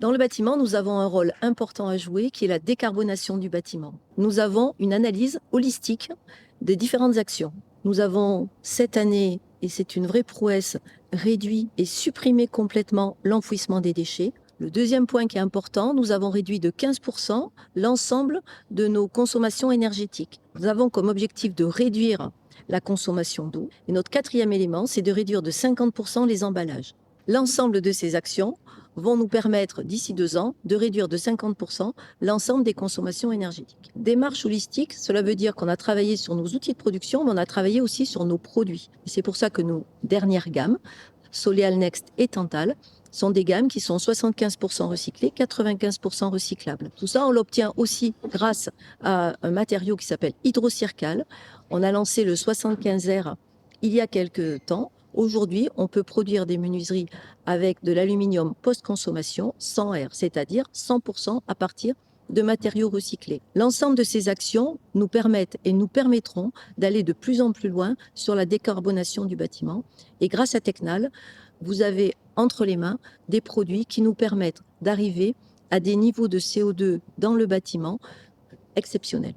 Dans le bâtiment, nous avons un rôle important à jouer qui est la décarbonation du bâtiment. Nous avons une analyse holistique des différentes actions. Nous avons cette année, et c'est une vraie prouesse, réduit et supprimé complètement l'enfouissement des déchets. Le deuxième point qui est important, nous avons réduit de 15% l'ensemble de nos consommations énergétiques. Nous avons comme objectif de réduire la consommation d'eau. Et notre quatrième élément, c'est de réduire de 50% les emballages. L'ensemble de ces actions vont nous permettre, d'ici 2 ans, de réduire de 50% l'ensemble des consommations énergétiques. Démarche holistique, cela veut dire qu'on a travaillé sur nos outils de production, mais on a travaillé aussi sur nos produits. Et c'est pour ça que nos dernières gammes, Soleal Next et Tantal, sont des gammes qui sont 75% recyclées, 95% recyclables. Tout ça, on l'obtient aussi grâce à un matériau qui s'appelle Hydrocircal. On a lancé le 75R il y a quelques temps. Aujourd'hui, on peut produire des menuiseries avec de l'aluminium post-consommation sans R, c'est-à-dire 100% à partir de matériaux recyclés. L'ensemble de ces actions nous permettent et nous permettront d'aller de plus en plus loin sur la décarbonation du bâtiment. Et grâce à Tecnal, vous avez entre les mains des produits qui nous permettent d'arriver à des niveaux de CO2 dans le bâtiment exceptionnels.